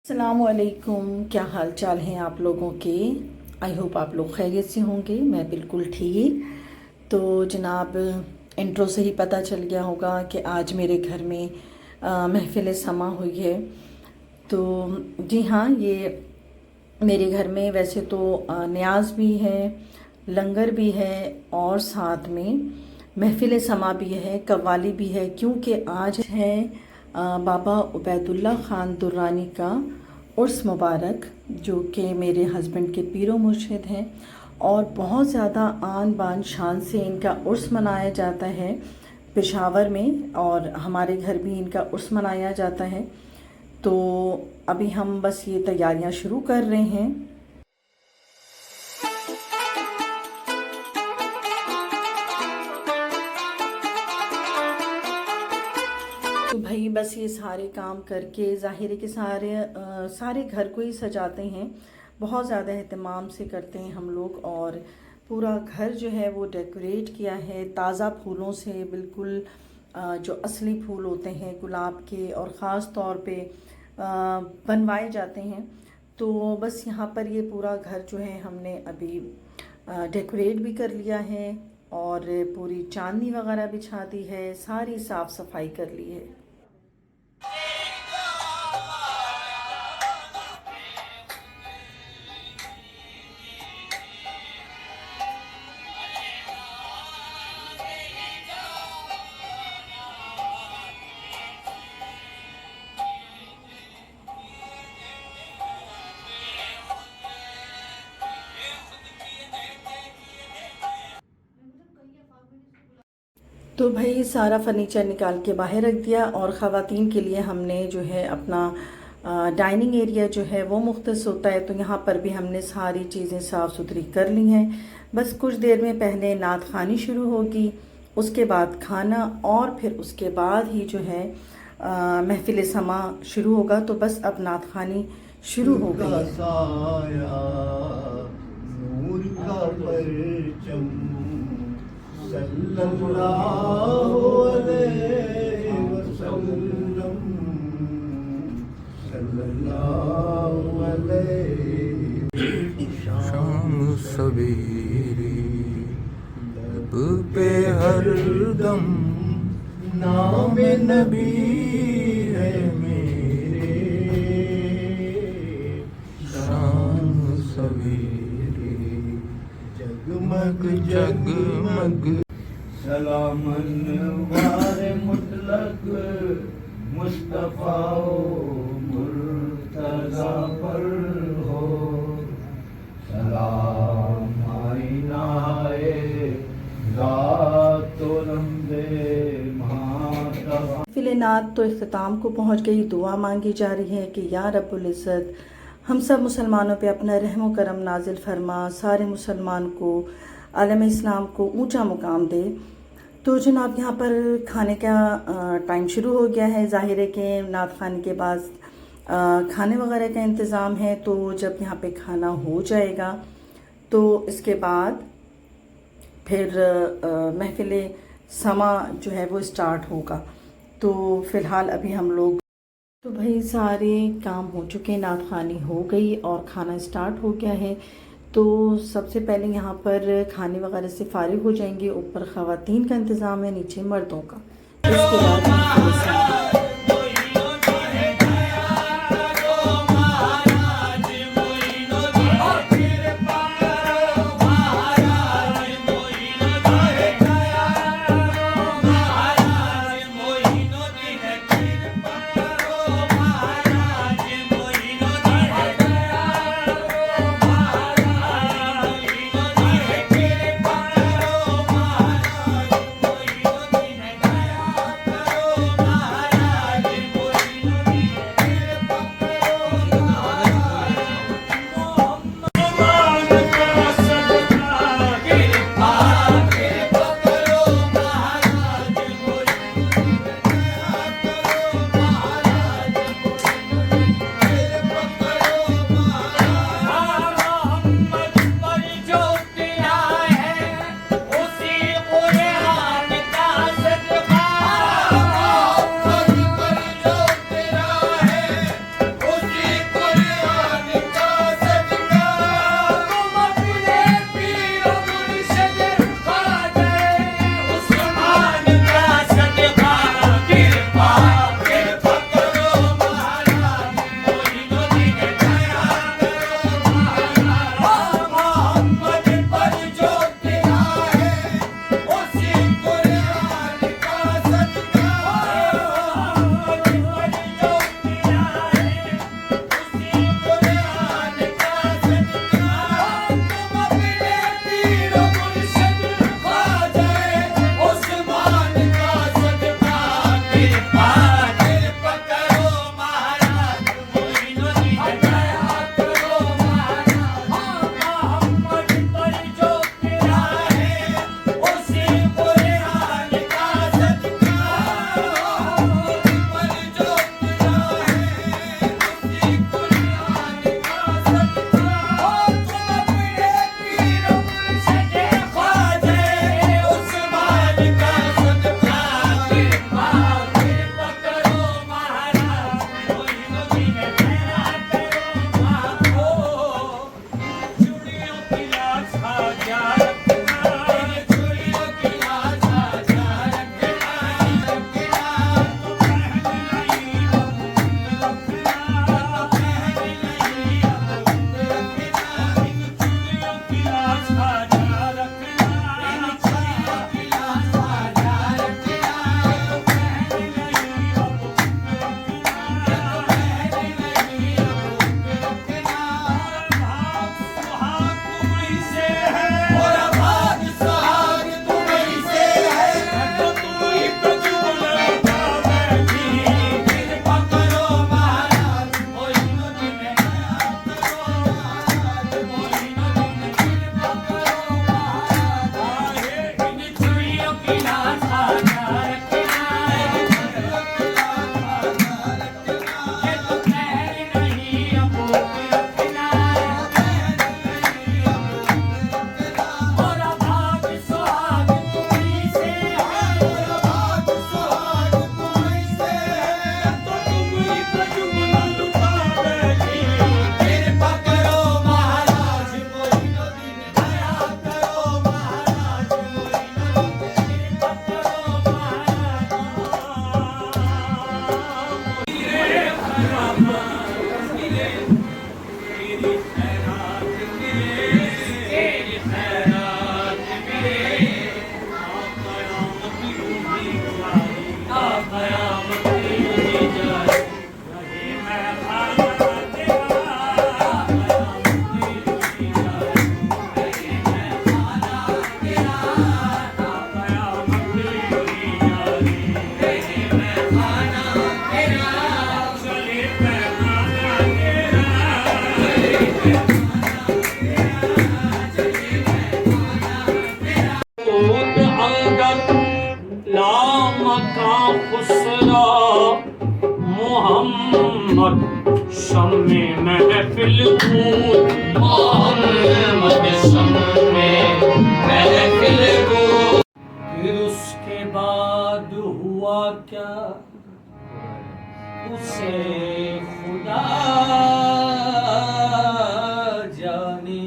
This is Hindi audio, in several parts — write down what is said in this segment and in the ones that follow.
अस्सलामुअलैकुम, क्या हाल चाल हैं आप लोगों के। आई होप आप लोग खैरियत से होंगे। मैं बिल्कुल ठीक। तो जनाब, इंट्रो से ही पता चल गया होगा कि आज मेरे घर में महफ़िल समा हुई है। तो जी हाँ, ये मेरे घर में वैसे तो न्याज भी है, लंगर भी है और साथ में महफ़िल समा भी है, कव्वाली भी है, क्योंकि आज है बाबा उबैदुल्ला ख़ान दुर्रानी का उर्स मुबारक, जो कि मेरे हस्बैंड के पीरो मुर्शिद हैं और बहुत ज़्यादा आन बान शान से इनका उर्स मनाया जाता है पेशावर में, और हमारे घर भी इनका उर्स मनाया जाता है। तो अभी हम बस ये तैयारियां शुरू कर रहे हैं। तो भाई बस ये सारे काम करके ज़ाहिर है कि सारे घर को ही सजाते हैं, बहुत ज़्यादा एहतमाम से करते हैं हम लोग। और पूरा घर जो है वो डेकोरेट किया है ताज़ा फूलों से, बिल्कुल जो असली फूल होते हैं गुलाब के, और ख़ास तौर पे बनवाए जाते हैं। तो बस यहाँ पर ये पूरा घर जो है हमने अभी डेकोरेट भी कर लिया है और पूरी चांदनी वगैरह बिछा दी है, सारी साफ़ सफाई कर ली है। तो भाई सारा फर्नीचर निकाल के बाहर रख दिया, और ख़वातीन के लिए हमने जो है अपना डाइनिंग एरिया जो है वो मुख्तस होता है, तो यहाँ पर भी हमने सारी चीज़ें साफ़ सुथरी कर ली हैं। बस कुछ देर में पहले नात ख़ानी शुरू होगी, उसके बाद खाना, और फिर उसके बाद ही जो है महफिल समा शुरू होगा। तो बस अब नात ख़ानी शुरू हो गई है। सल्लल्लाहु अलैहि वसल्लम, सल्लल्लाहु अलैहि। शाम सवेरे लब पे हरदम नाम नबी है मेरे। शाम सवेरे जगमग जगमग सलामन वारे मुतलक मुस्तफा मुर्तज़ा पर हो। सलाम आईनाए ज़ात रंदे मातबा। फिलनात तो इख्तिताम को पहुँच गई। दुआ मांगी जा रही है कि या रब्बुल इज़्ज़त हम सब मुसलमानों पे अपना रहम करम नाजिल फरमा, सारे मुसलमान को, आलम इस्लाम को ऊंचा मुकाम दे। तो जनाब यहाँ पर खाने का टाइम शुरू हो गया है। ज़ाहिर है कि नात खाने के बाद खाने वगैरह का इंतज़ाम है। तो जब यहाँ पे खाना हो जाएगा तो इसके बाद फिर महफिल समा जो है वो स्टार्ट होगा। तो फ़िलहाल अभी हम लोग, तो भाई सारे काम हो चुके हैं, नात ख़ानी हो गई और खाना स्टार्ट हो गया है। तो सबसे पहले यहाँ पर खाने वगैरह से फारिग हो जाएंगे। ऊपर ख़वातीन का इंतज़ाम है, नीचे मर्दों का। इसके बाद मोहम्मद शम्मे महफिल मोहम्मद शम्मे महफिल फिर उसके बाद हुआ क्या उसे खुदा जाने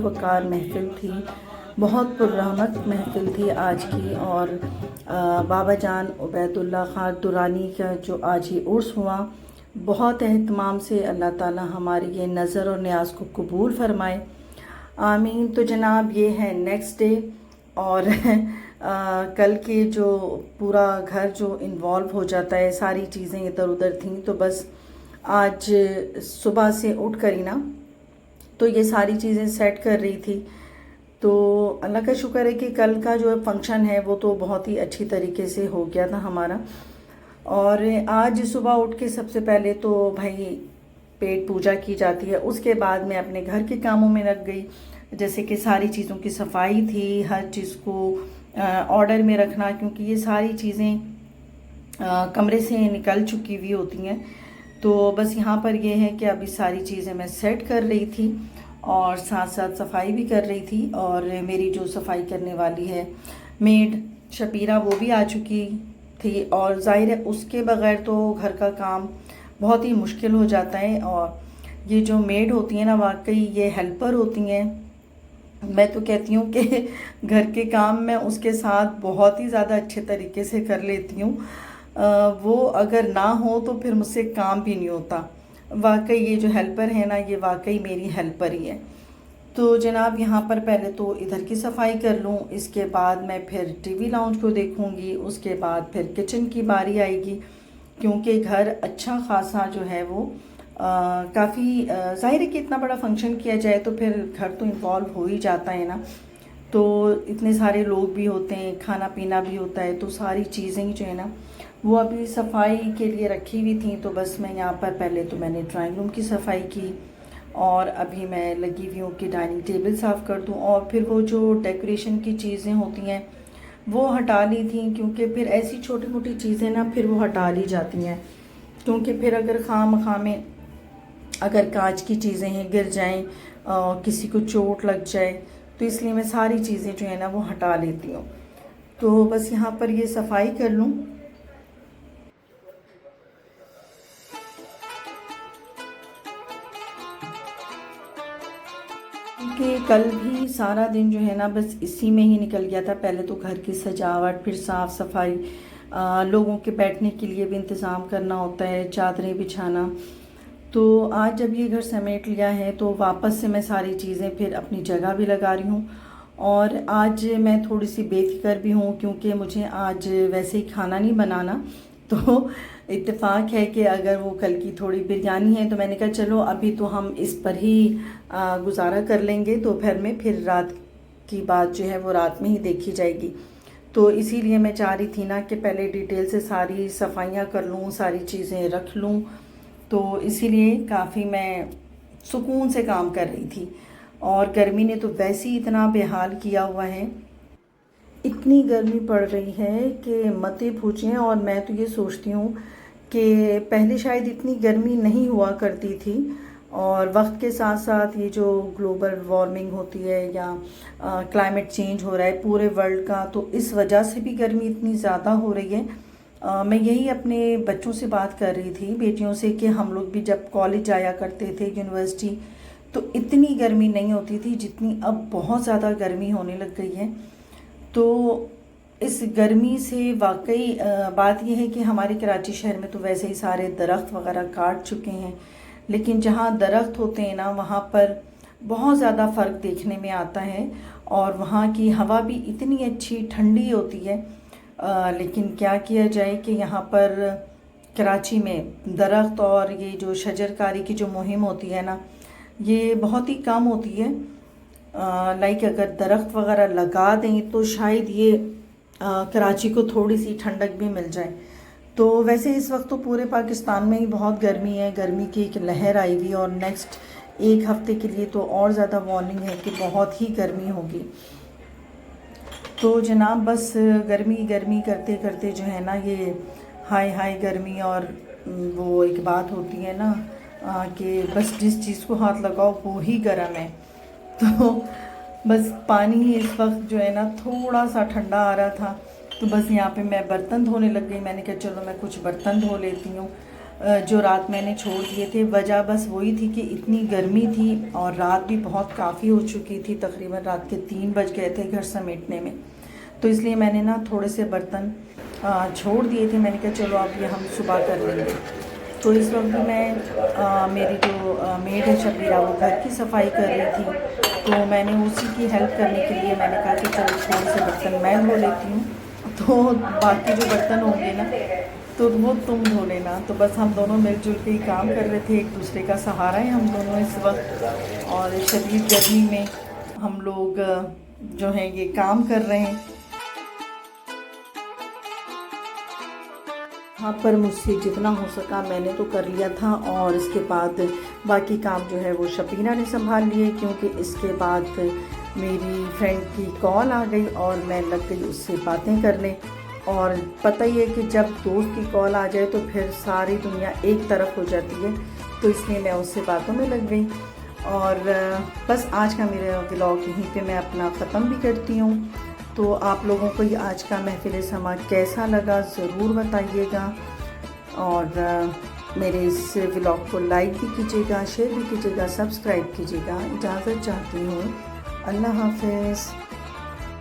वक़ार महफ़िल थी, बहुत पुररौनक महफ़िल थी आज की। और बाबा जान उबैदुल्ला खां दुरानी का जो आज ये उर्स हुआ, बहुत एहतमाम से अल्लाह ताला हमारी ये नज़र और न्याज़ को कबूल फ़रमाए, आमीन। तो जनाब ये है नेक्स्ट डे, और कल के जो पूरा घर जो इन्वॉल्व हो जाता है, सारी चीज़ें इधर उधर थीं, तो बस आज सुबह से उठ कर ही ना तो ये सारी चीज़ें सेट कर रही थी। तो अल्लाह का शुक्र है कि कल का जो फंक्शन है वो तो बहुत ही अच्छी तरीके से हो गया था हमारा। और आज सुबह उठ के सबसे पहले तो भाई पेट पूजा की जाती है, उसके बाद मैं अपने घर के कामों में लग गई, जैसे कि सारी चीज़ों की सफाई थी, हर चीज़ को ऑर्डर में रखना, क्योंकि ये सारी चीज़ें कमरे से निकल चुकी हुई होती हैं। तो बस यहाँ पर ये है कि अभी सारी चीज़ें मैं सेट कर रही थी और साथ साथ सफाई भी कर रही थी। और मेरी जो सफाई करने वाली है मेड शबीरा, वो भी आ चुकी थी, और ज़ाहिर है उसके बग़ैर तो घर का काम बहुत ही मुश्किल हो जाता है। और ये जो मेड होती हैं ना, वाकई ये हेल्पर होती हैं। मैं तो कहती हूँ कि घर के काम मैं उसके साथ बहुत ही ज़्यादा अच्छे तरीके से कर लेती हूँ। वो अगर ना हो तो फिर मुझसे काम भी नहीं होता। वाकई ये जो हेल्पर है ना, ये वाकई मेरी हेल्पर ही है। तो जनाब यहाँ पर पहले तो इधर की सफाई कर लूँ, इसके बाद मैं फिर टीवी लाउंज को देखूँगी, उसके बाद फिर किचन की बारी आएगी, क्योंकि घर अच्छा खासा जो है वो काफ़ी ज़ाहिर है कि इतना बड़ा फंक्शन किया जाए तो फिर घर तो इन्वॉल्व हो ही जाता है ना। तो इतने सारे लोग भी होते हैं, खाना पीना भी होता है, तो सारी चीज़ें जो है ना वो अभी सफाई के लिए रखी हुई थी। तो बस मैं यहाँ पर पहले तो मैंने ड्राइंग रूम की सफाई की, और अभी मैं लगी हुई हूँ कि डाइनिंग टेबल साफ़ कर दूँ, और फिर वो जो डेकोरेशन की चीज़ें होती हैं वो हटा ली थी, क्योंकि फिर ऐसी छोटी मोटी चीज़ें ना फिर वो हटा ली जाती हैं, क्योंकि फिर अगर खामखा में अगर कांच की चीज़ें हैं गिर जाएं, किसी को चोट लग जाए, तो इसलिए मैं सारी चीज़ें जो है ना वो हटा लेती हूँ। तो बस यहाँ पर ये सफाई कर लूँ। कि कल भी सारा दिन जो है ना बस इसी में ही निकल गया था। पहले तो घर की सजावट, फिर साफ़ सफाई, लोगों के बैठने के लिए भी इंतज़ाम करना होता है, चादरें बिछाना। तो आज जब ये घर समेट लिया है तो वापस से मैं सारी चीज़ें फिर अपनी जगह भी लगा रही हूँ। और आज मैं थोड़ी सी बेफिक्र भी हूँ, क्योंकि मुझे आज वैसे ही खाना नहीं बनाना। तो इत्तेफाक है कि अगर वो कल की थोड़ी बिरयानी है, तो मैंने कहा चलो अभी तो हम इस पर ही गुजारा कर लेंगे, दोपहर में, फिर रात की बात जो है वो रात में ही देखी जाएगी। तो इसीलिए मैं चाह रही थी ना कि पहले डिटेल से सारी सफाइयाँ कर लूँ, सारी चीज़ें रख लूँ। तो इसीलिए काफ़ी मैं सुकून से काम कर रही थी। और गर्मी ने तो वैसे ही इतना बेहाल किया हुआ है, इतनी गर्मी पड़ रही है कि मत ही पूछें। और मैं तो ये सोचती हूँ कि पहले शायद इतनी गर्मी नहीं हुआ करती थी, और वक्त के साथ साथ ये जो ग्लोबल वार्मिंग होती है या क्लाइमेट चेंज हो रहा है पूरे वर्ल्ड का, तो इस वजह से भी गर्मी इतनी ज़्यादा हो रही है। मैं यही अपने बच्चों से बात कर रही थी, बेटियों से, कि हम लोग भी जब कॉलेज जाया करते थे, यूनिवर्सिटी, तो इतनी गर्मी नहीं होती थी जितनी अब बहुत ज़्यादा गर्मी होने लग गई है। तो इस गर्मी से वाकई बात यह है कि हमारे कराची शहर में तो वैसे ही सारे दरख्त वगैरह काट चुके हैं, लेकिन जहाँ दरख्त होते हैं ना वहाँ पर बहुत ज़्यादा फ़र्क देखने में आता है, और वहाँ की हवा भी इतनी अच्छी ठंडी होती है। लेकिन क्या किया जाए कि यहाँ पर कराची में दरख्त और ये जो शजरकारी की जो मुहिम होती है ना, ये बहुत ही कम होती है। लाइक अगर दरख्त वगैरह लगा दें तो शायद ये कराची को थोड़ी सी ठंडक भी मिल जाए। तो वैसे इस वक्त तो पूरे पाकिस्तान में ही बहुत गर्मी है, गर्मी की एक लहर आई हुई, और नेक्स्ट एक हफ्ते के लिए तो और ज़्यादा वार्निंग है कि बहुत ही गर्मी होगी। तो जनाब बस गर्मी गर्मी करते करते जो है ना ये हाय हाय गर्मी, और वो एक बात होती है ना कि बस जिस चीज़ को हाथ लगाओ वो ही गर्म है। तो बस पानी ही इस वक्त जो है ना थोड़ा सा ठंडा आ रहा था, तो बस यहाँ पे मैं बर्तन धोने लग गई। मैंने कहा चलो मैं कुछ बर्तन धो लेती हूँ। जो रात मैंने छोड़ दिए थे। वजह बस वही थी कि इतनी गर्मी थी और रात भी बहुत काफ़ी हो चुकी थी, तकरीबन रात के 3 बज गए थे घर समेटने में। तो इसलिए मैंने ना थोड़े से बर्तन छोड़ दिए थे। मैंने कहा चलो अब ये हम सुबह कर लेंगे। तो इस वक्त भी मैं मेरी जो मेड है शबीरा, वो घर की सफाई कर रही थी, तो मैंने उसी की हेल्प करने के लिए मैंने कहा कि चलो थोड़े से बर्तन मैं धो लेती हूँ, तो बाकी जो बर्तन होंगे ना तो वो तुम धो लेना। तो बस हम दोनों मिलजुल के ही काम कर रहे थे, एक दूसरे का सहारा है हम दोनों इस वक्त। और शदीद गर्मी में हम लोग जो हैं ये काम कर रहे हैं। हाँ, पर मुझसे जितना हो सका मैंने तो कर लिया था, और इसके बाद बाकी काम जो है वो शबीरा ने संभाल लिए, क्योंकि इसके बाद मेरी फ्रेंड की कॉल आ गई और मैं लग गई उससे बातें करने। और पता ही है कि जब दोस्त की कॉल आ जाए तो फिर सारी दुनिया एक तरफ हो जाती है, तो इसलिए मैं उससे बातों में लग गई। और बस आज का मेरा व्लॉग यहीं पे मैं अपना ख़त्म भी करती हूँ। तो आप लोगों को ये आज का महफिल समा कैसा लगा ज़रूर बताइएगा, और मेरे इस व्लॉग को लाइक भी कीजिएगा, शेयर भी कीजिएगा, सब्सक्राइब कीजिएगा। इजाज़त चाहती हूँ, अल्लाह हाफ़िज़।